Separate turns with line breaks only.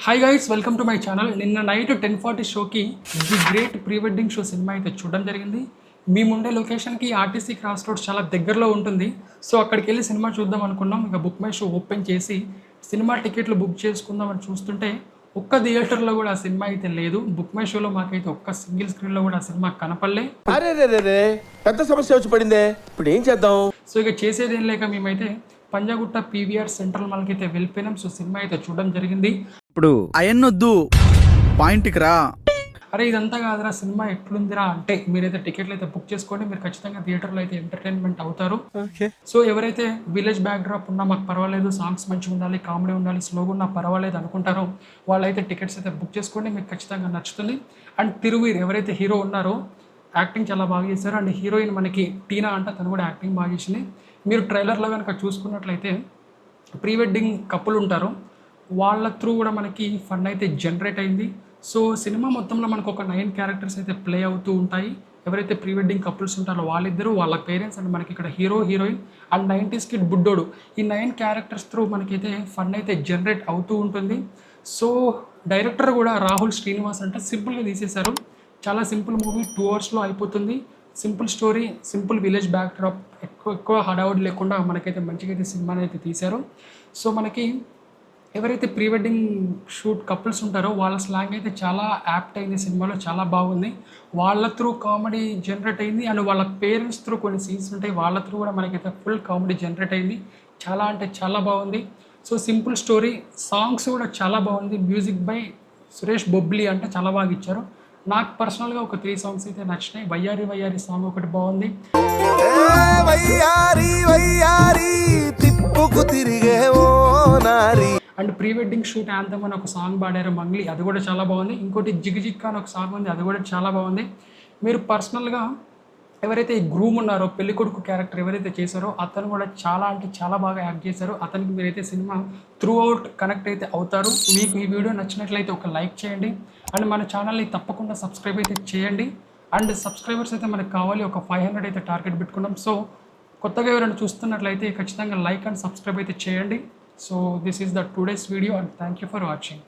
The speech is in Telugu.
Hi guys, welcome to my channel. నిన్న నైట్ 10:40 షోకి the great pre wedding show cinema అయితే చూడడం జరిగింది. మేముండే లొకేషన్కి ఆర్టీసీ క్రాస్ రోడ్స్ చాలా దగ్గరలో ఉంటుంది. సో అక్కడికి వెళ్ళి సినిమా చూద్దాం అనుకున్నాం. ఇక బుక్ మై షో ఓపెన్ చేసి సినిమా టికెట్లు బుక్ చేసుకుందాం అని చూస్తుంటే ఒక్క థియేటర్లో కూడా ఆ సినిమా అయితే లేదు. బుక్ మై షోలో మాకైతే ఒక్క సింగిల్ స్క్రీన్లో కూడా ఆ సినిమా కనపడలే.
అరే పెద్ద సమస్య వచ్చి పడిందే, ఇప్పుడు ఏం చేద్దాం?
సో ఇక చేసేది ఏం లేక మేమైతే పంజాగుట్ట పీవీఆర్ సెంట్రల్ మాల్కి అయితే వెళ్ళిపోయినాం. సో సినిమా అయితే చూడడం జరిగింది.
ఇప్పుడు అయన్నొద్దు, పాయింట్కి రా.
అరే ఇదంతా కాదురా, సినిమా ఎట్లుందిరా అంటే మీరైతే టికెట్లు అయితే బుక్ చేసుకోండి, మీరు ఖచ్చితంగా థియేటర్లో అయితే ఎంటర్టైన్మెంట్ అవుతారు. సో ఎవరైతే విలేజ్ బ్యాక్ డ్రాప్ ఉన్నా మాకు పర్వాలేదు, సాంగ్స్ మంచిగా ఉండాలి, కామెడీ ఉండాలి, స్లోగా ఉన్నా పర్వాలేదు అనుకుంటారో వాళ్ళైతే టికెట్స్ అయితే బుక్ చేసుకోండి, మీకు ఖచ్చితంగా నచ్చుతుంది. అండ్ తిరువీర్ ఎవరైతే హీరో ఉన్నారో యాక్టింగ్ చాలా బాగా చేశారు. అండ్ హీరోయిన్ మనకి టీనా అంట, తను కూడా యాక్టింగ్ బాగా చేసింది. మీరు ట్రైలర్లో కనుక చూసుకున్నట్లయితే ప్రీ వెడ్డింగ్ కపుల్ ఉంటారు, వాళ్ళ త్రూ కూడా మనకి ఫన్ అయితే జనరేట్ అయింది. సో సినిమా మొత్తంలో మనకు ఒక 9 క్యారెక్టర్స్ అయితే ప్లే అవుతూ ఉంటాయి. ఎవరైతే ప్రీ వెడ్డింగ్ కపుల్స్ ఉంటారో వాళ్ళిద్దరూ, వాళ్ళ పేరెంట్స్, అండ్ మనకి ఇక్కడ hero heroine and 90s kid బుడ్డోడు, ఈ 9 క్యారెక్టర్స్ త్రూ మనకైతే ఫన్ అయితే జనరేట్ అవుతూ ఉంటుంది. సో డైరెక్టర్ కూడా రాహుల్ శ్రీనివాస్ అంటే సింపుల్గా తీసేశారు. చాలా సింపుల్ మూవీ, 2 అవర్స్లో అయిపోతుంది. Simple story, simple village back drop, ఎక్కువ హడావుడి లేకుండా మనకైతే మంచిగా అయితే సినిమాని అయితే తీశారు. సో మనకి ఎవరైతే ప్రీ వెడ్డింగ్ షూట్ కపుల్స్ ఉంటారో వాళ్ళ స్లాంగ్ అయితే చాలా యాప్ట్ అయింది సినిమాలో, చాలా బాగుంది. వాళ్ళ త్రూ కామెడీ జనరేట్ అయింది. అండ్ వాళ్ళ పేరెంట్స్ త్రూ కొన్ని సీన్స్ ఉంటాయి, వాళ్ళ త్రూ కూడా మనకైతే ఫుల్ కామెడీ జనరేట్ అయింది. చాలా అంటే చాలా బాగుంది. సో సింపుల్ స్టోరీ, సాంగ్స్ కూడా చాలా బాగుంది. మ్యూజిక్ బై సురేష్ బొబ్లీ అంటే చాలా బాగా ఇచ్చారు. నాకు పర్సనల్గా ఒక 3 సాంగ్స్ అయితే నచ్చినాయి. వయ్యారి వయ్యారి సాంగ్ ఒకటి బాగుంది. And pre wedding shoot anthem అని ఒక సాంగ్ పాడారు మంగ్లీ, అది కూడా చాలా బాగుంది. ఇంకోటి జిగ్ అని ఒక సాంగ్ ఉంది, అది కూడా చాలా బాగుంది. మీరు పర్సనల్గా ఎవరైతే ఈ గ్రూమ్ ఉన్నారో, పెళ్లి కొడుకు క్యారెక్టర్ ఎవరైతే చేశారో అతను కూడా చాలా అంటే చాలా బాగా యాక్ట్ చేశారు. అతనికి మీరైతే సినిమా త్రూ అవుట్ కనెక్ట్ అయితే అవుతారు. మీకు ఈ వీడియో నచ్చినట్లయితే ఒక లైక్ చేయండి. అండ్ మన ఛానల్ని తప్పకుండా సబ్స్క్రైబ్ అయితే చేయండి. అండ్ సబ్స్క్రైబర్స్ అయితే మనకు కావాలి, ఒక 500 అయితే టార్గెట్ పెట్టుకున్నాం. సో కొత్తగా ఎవరైనా చూస్తున్నట్లయితే ఖచ్చితంగా లైక్ అండ్ సబ్స్క్రైబ్ అయితే చేయండి. So this is the today's video and thank you for watching.